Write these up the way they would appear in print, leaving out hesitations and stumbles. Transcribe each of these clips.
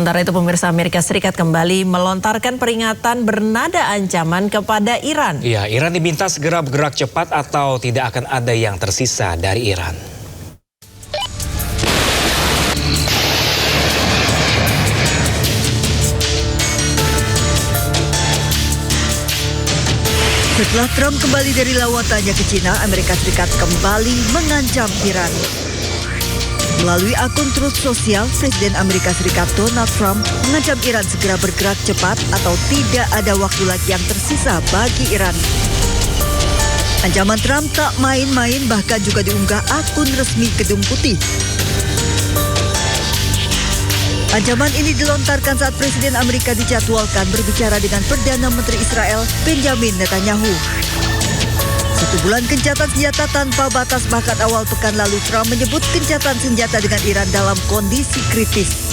Sementara itu pemirsa, Amerika Serikat kembali melontarkan peringatan bernada ancaman kepada Iran. Ya, Iran diminta segera bergerak cepat atau tidak akan ada yang tersisa dari Iran. Setelah Trump kembali dari lawatannya ke Cina, Amerika Serikat kembali mengancam Iran. Melalui akun Truth Social, Presiden Amerika Serikat Donald Trump mengancam Iran segera bergerak cepat atau tidak ada waktu lagi yang tersisa bagi Iran. Ancaman Trump tak main-main, bahkan juga diunggah akun resmi Gedung Putih. Ancaman ini dilontarkan saat Presiden Amerika dijadwalkan berbicara dengan Perdana Menteri Israel Benjamin Netanyahu. 1 bulan gencatan senjata tanpa batas, bahkan awal pekan lalu Trump menyebut gencatan senjata dengan Iran dalam kondisi kritis.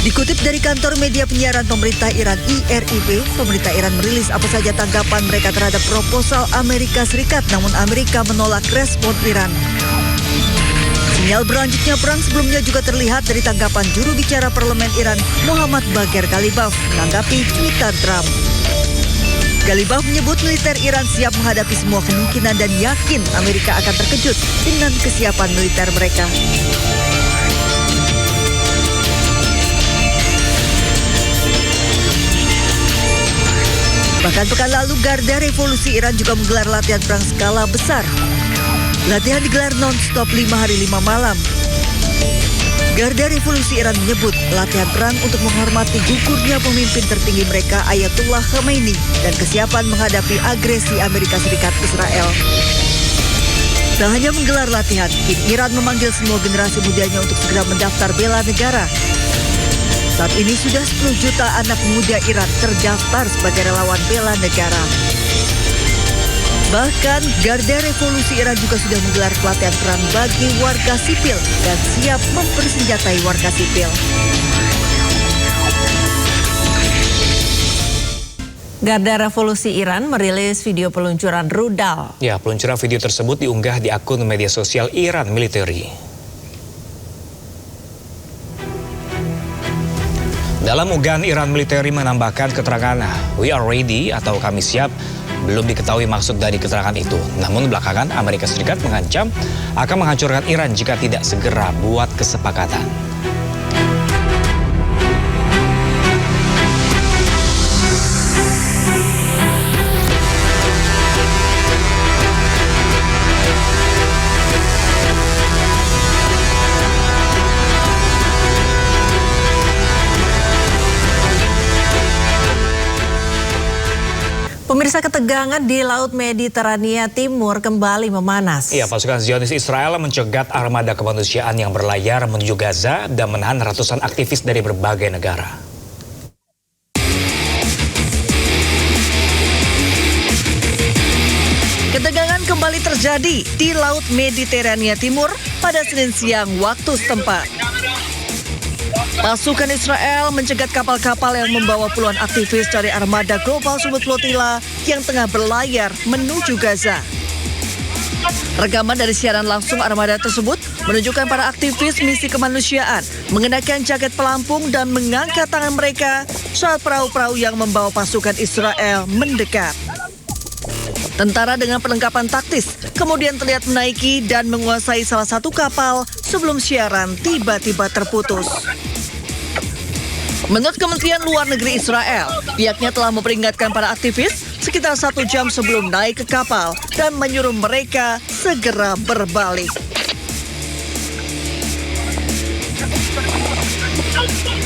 Dikutip dari kantor media penyiaran pemerintah Iran IRIB, pemerintah Iran merilis apa saja tanggapan mereka terhadap proposal Amerika Serikat, namun Amerika menolak respon Iran. Sinyal berlanjutnya perang sebelumnya juga terlihat dari tanggapan juru bicara parlemen Iran Muhammad Bagher Ghalibaf menanggapi cuitan Trump. Ghalibaf menyebut militer Iran siap menghadapi semua kemungkinan dan yakin Amerika akan terkejut dengan kesiapan militer mereka. Bahkan pekan lalu Garda Revolusi Iran juga menggelar latihan perang skala besar. Latihan digelar non-stop 5 hari 5 malam. Garda Revolusi Iran menyebut latihan perang untuk menghormati gugurnya pemimpin tertinggi mereka Ayatullah Khamenei dan kesiapan menghadapi agresi Amerika Serikat Israel. Tak hanya menggelar latihan, kini Iran memanggil semua generasi mudanya untuk segera mendaftar bela negara. Saat ini sudah 10 juta anak muda Iran terdaftar sebagai relawan bela negara. Bahkan, Garda Revolusi Iran juga sudah menggelar pelatihan perang bagi warga sipil dan siap mempersenjatai warga sipil. Garda Revolusi Iran merilis video peluncuran rudal. Ya, peluncuran video tersebut diunggah di akun media sosial Iran Military. Dalam unggahan Iran Military menambahkan keterangan "We are ready" atau "Kami siap". Belum diketahui maksud dari keterangan itu. Namun belakangan Amerika Serikat mengancam akan menghancurkan Iran jika tidak segera buat kesepakatan. Pemirsa, ketegangan di Laut Mediterania Timur kembali memanas. Iya, pasukan Zionis Israel mencegat armada kemanusiaan yang berlayar menuju Gaza dan menahan ratusan aktivis dari berbagai negara. Ketegangan kembali terjadi di Laut Mediterania Timur pada Senin siang waktu setempat. Pasukan Israel mencegat kapal-kapal yang membawa puluhan aktivis dari armada Global Summit Flotilla yang tengah berlayar menuju Gaza. Rekaman dari siaran langsung armada tersebut menunjukkan para aktivis misi kemanusiaan mengenakan jaket pelampung dan mengangkat tangan mereka saat perahu-perahu yang membawa pasukan Israel mendekat. Tentara dengan perlengkapan taktis kemudian terlihat menaiki dan menguasai salah satu kapal sebelum siaran tiba-tiba terputus. Menurut Kementerian Luar Negeri Israel, pihaknya telah memperingatkan para aktivis sekitar 1 jam sebelum naik ke kapal dan menyuruh mereka segera berbalik.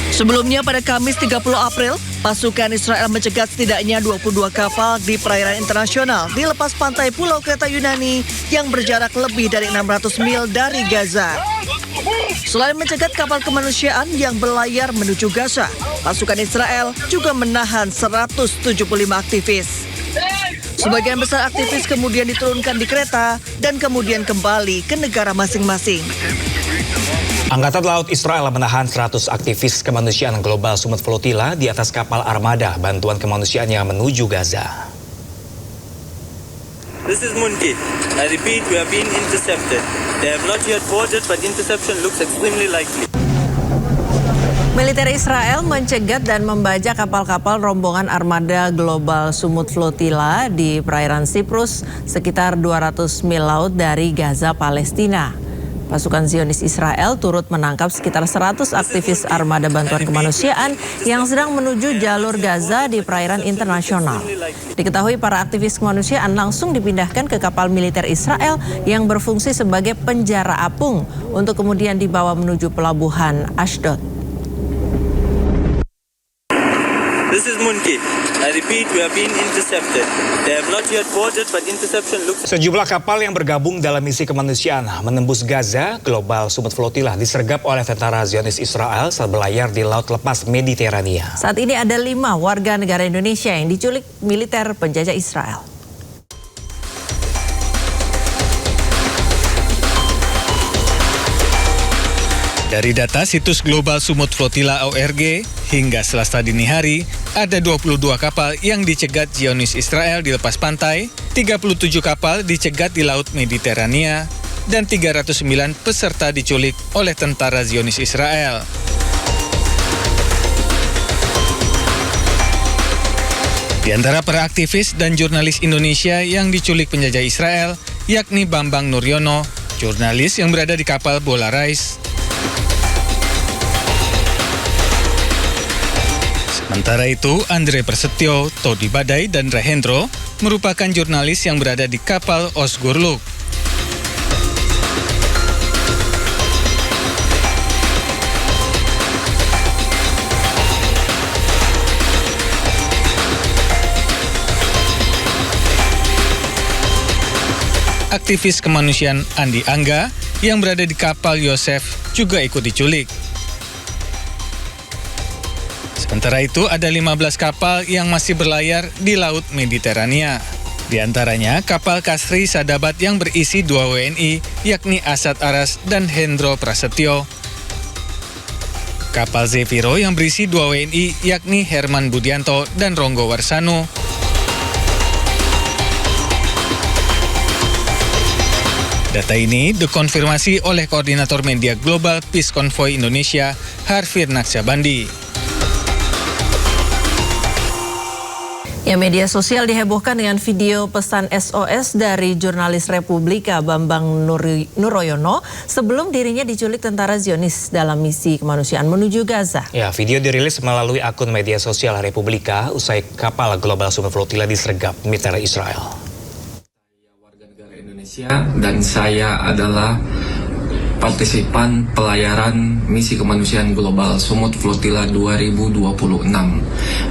Sebelumnya pada Kamis 30 April, pasukan Israel mencegat setidaknya 22 kapal di perairan internasional di lepas pantai Pulau Kreta Yunani yang berjarak lebih dari 600 mil dari Gaza. Selain mencegat kapal kemanusiaan yang berlayar menuju Gaza, pasukan Israel juga menahan 175 aktivis. Sebagian besar aktivis kemudian diturunkan di kereta dan kemudian kembali ke negara masing-masing. Angkatan Laut Israel menahan 100 aktivis kemanusiaan Global Summit Flotilla di atas kapal armada bantuan kemanusiaan yang menuju Gaza. This is Munki. I repeat, we have been intercepted. They have not yet boarded, but interception looks extremely likely. Militer Israel mencegat dan membajak kapal-kapal rombongan armada Global Sumut Flotilla di perairan Siprus sekitar 200 mil laut dari Gaza, Palestina. Pasukan Zionis Israel turut menangkap sekitar 100 aktivis armada bantuan kemanusiaan yang sedang menuju jalur Gaza di perairan internasional. Diketahui para aktivis kemanusiaan langsung dipindahkan ke kapal militer Israel yang berfungsi sebagai penjara apung untuk kemudian dibawa menuju pelabuhan Ashdod. This is Munki. I repeat, we have been intercepted. They have not yet boarded, but interception looks... Sejumlah kapal yang bergabung dalam misi kemanusiaan menembus Gaza, Global Sumut Flotilla disergap oleh tentara Zionis Israel saat berlayar di Laut Lepas Mediterania. Saat ini ada 5 warga negara Indonesia yang diculik militer penjajah Israel. Dari data situs Global Sumut Flotilla ORG, hingga Selasa dini hari, ada 22 kapal yang dicegat Zionis Israel di lepas pantai, 37 kapal dicegat di Laut Mediterania, dan 309 peserta diculik oleh tentara Zionis Israel. Di antara para aktivis dan jurnalis Indonesia yang diculik penjajah Israel, yakni Bambang Nuryono, jurnalis yang berada di kapal Bola Rais. Sementara itu, Andre Prasetyo, Todi Badai, dan Rehendro merupakan jurnalis yang berada di kapal Osgurluk. Aktivis kemanusiaan Andi Angga yang berada di kapal Yosef juga ikut diculik. Sementara itu, ada 15 kapal yang masih berlayar di Laut Mediterania. Di antaranya, kapal Kasri Sadabat yang berisi 2 WNI, yakni Asad Aras dan Hendro Prasetyo. Kapal Zefiro yang berisi 2 WNI, yakni Herman Budianto dan Ronggo Warsano. Data ini dikonfirmasi oleh Koordinator Media Global Peace Convoy Indonesia, Harfir Naksabandi. Ya, media sosial dihebohkan dengan video pesan SOS dari jurnalis Republika Bambang Nuryono sebelum dirinya diculik tentara Zionis dalam misi kemanusiaan menuju Gaza. Ya, video dirilis melalui akun media sosial Republika usai kapal Global Sumut Flotilla disergap militer Israel. Saya warga negara Indonesia dan saya adalah partisipan pelayaran misi kemanusiaan Global Sumut Flotilla 2026.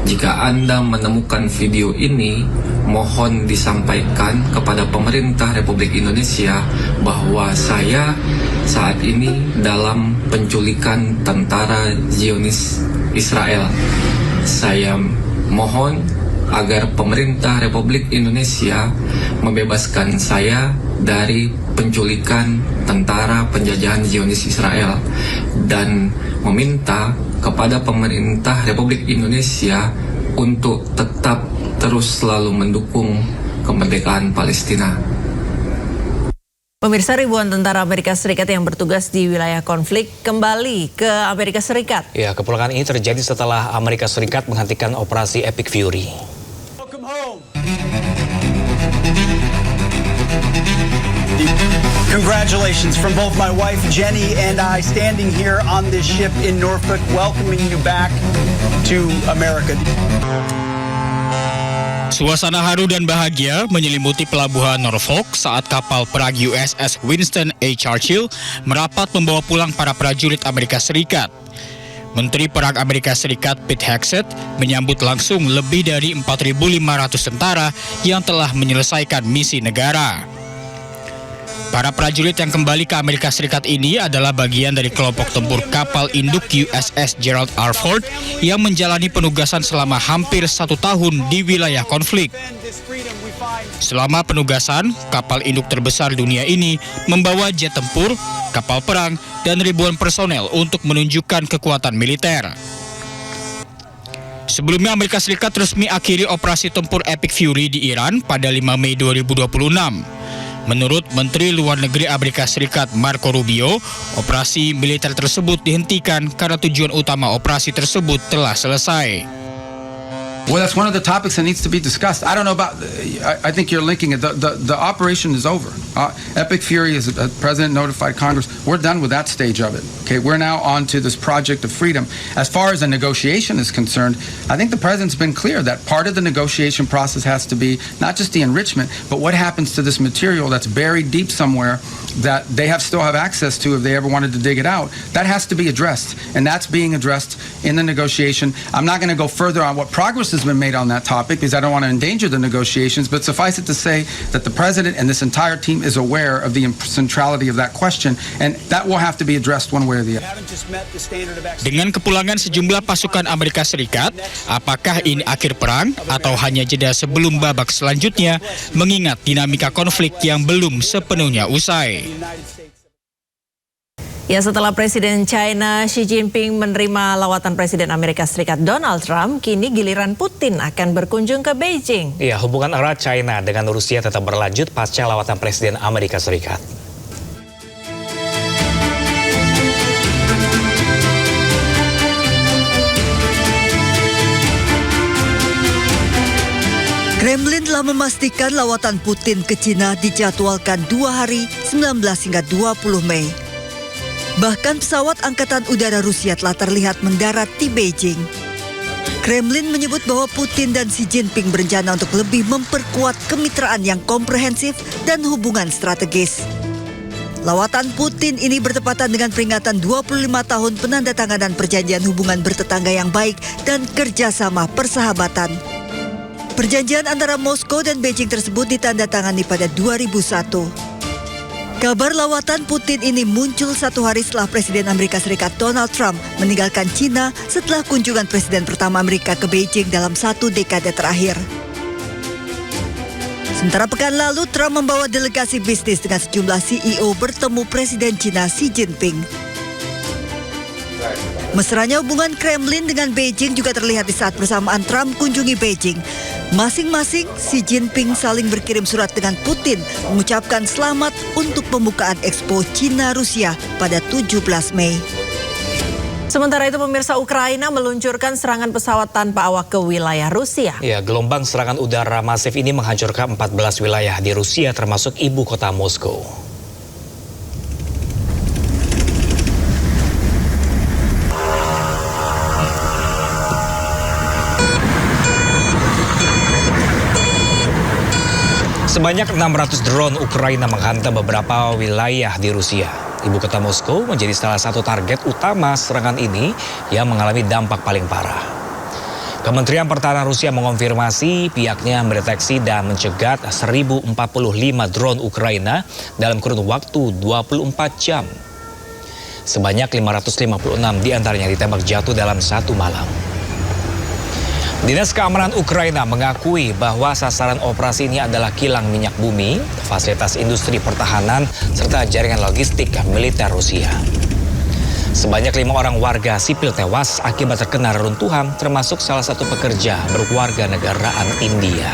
Jika Anda menemukan video ini, mohon disampaikan kepada pemerintah Republik Indonesia bahwa saya saat ini dalam penculikan tentara Zionis Israel. Saya mohon agar pemerintah Republik Indonesia membebaskan saya dari penculikan tentara penjajahan Zionis Israel dan meminta kepada pemerintah Republik Indonesia untuk tetap terus selalu mendukung kemerdekaan Palestina. Pemirsa, ribuan tentara Amerika Serikat yang bertugas di wilayah konflik kembali ke Amerika Serikat. Ya, kepulangan ini terjadi setelah Amerika Serikat menghentikan operasi Epic Fury. Congratulations from both my wife Jenny and I, standing here on this ship in Norfolk, welcoming you back to America. Suasana haru dan bahagia menyelimuti pelabuhan Norfolk saat kapal perang USS Winston A. Churchill merapat membawa pulang para prajurit Amerika Serikat. Menteri Perang Amerika Serikat Pete Hegseth menyambut langsung lebih dari 4.500 tentara yang telah menyelesaikan misi negara. Para prajurit yang kembali ke Amerika Serikat ini adalah bagian dari kelompok tempur kapal induk USS Gerald R. Ford yang menjalani penugasan selama hampir 1 tahun di wilayah konflik. Selama penugasan, kapal induk terbesar dunia ini membawa jet tempur, kapal perang, dan ribuan personel untuk menunjukkan kekuatan militer. Sebelumnya, Amerika Serikat resmi akhiri operasi tempur Epic Fury di Iran pada 5 Mei 2026. Menurut Menteri Luar Negeri Amerika Serikat Marco Rubio, operasi militer tersebut dihentikan karena tujuan utama operasi tersebut telah selesai. Well, that's one of the topics that needs to be discussed. I don't know about. I think you're linking it. The operation is over. Epic Fury, as the president notified Congress, we're done with that stage of it. Okay, we're now on to this project of freedom. As far as a negotiation is concerned, I think the president's been clear that part of the negotiation process has to be not just the enrichment, but what happens to this material that's buried deep somewhere that they still have access to if they ever wanted to dig it out. That has to be addressed, and that's being addressed in the negotiation. I'm not going to go further on what progress has been made on that topic because I don't want to endanger the negotiations, but suffice it to say that the president and this entire team is aware of the centrality of that question, and that will have to be addressed one way or the other. Dengan kepulangan sejumlah pasukan Amerika Serikat, apakah ini akhir perang atau hanya jeda sebelum babak selanjutnya, mengingat dinamika konflik yang belum sepenuhnya usai? Ya, setelah Presiden China Xi Jinping menerima lawatan Presiden Amerika Serikat Donald Trump, kini giliran Putin akan berkunjung ke Beijing. Ya, hubungan erat China dengan Rusia tetap berlanjut pasca lawatan Presiden Amerika Serikat. Kremlin telah memastikan lawatan Putin ke Cina dijadwalkan 2 hari 19 hingga 20 Mei. Bahkan pesawat Angkatan Udara Rusia telah terlihat mendarat di Beijing. Kremlin menyebut bahwa Putin dan Xi Jinping berencana untuk lebih memperkuat kemitraan yang komprehensif dan hubungan strategis. Lawatan Putin ini bertepatan dengan peringatan 25 tahun penandatanganan perjanjian hubungan bertetangga yang baik dan kerjasama persahabatan. Perjanjian antara Moskow dan Beijing tersebut ditandatangani pada 2001. Kabar lawatan Putin ini muncul 1 hari setelah Presiden Amerika Serikat Donald Trump meninggalkan Cina setelah kunjungan Presiden pertama Amerika ke Beijing dalam 1 dekade terakhir. Sementara pekan lalu, Trump membawa delegasi bisnis dengan sejumlah CEO bertemu Presiden Cina Xi Jinping. Mesranya hubungan Kremlin dengan Beijing juga terlihat di saat bersamaan Trump kunjungi Beijing. Masing-masing Xi Jinping saling berkirim surat dengan Putin mengucapkan selamat untuk pembukaan Expo Cina-Rusia pada 17 Mei. Sementara itu pemirsa, Ukraina meluncurkan serangan pesawat tanpa awak ke wilayah Rusia. Ya, gelombang serangan udara masif ini menghancurkan 14 wilayah di Rusia termasuk ibu kota Moskow. Sebanyak 600 drone Ukraina menghantam beberapa wilayah di Rusia. Ibu kota Moskow menjadi salah satu target utama serangan ini yang mengalami dampak paling parah. Kementerian Pertahanan Rusia mengonfirmasi pihaknya mendeteksi dan mencegat 1045 drone Ukraina dalam kurun waktu 24 jam. Sebanyak 556 diantaranya ditembak jatuh dalam 1 malam. Dinas Keamanan Ukraina mengakui bahwa sasaran operasi ini adalah kilang minyak bumi, fasilitas industri pertahanan, serta jaringan logistik militer Rusia. Sebanyak 5 orang warga sipil tewas akibat terkena reruntuhan, termasuk salah satu pekerja berwarga negaraan India.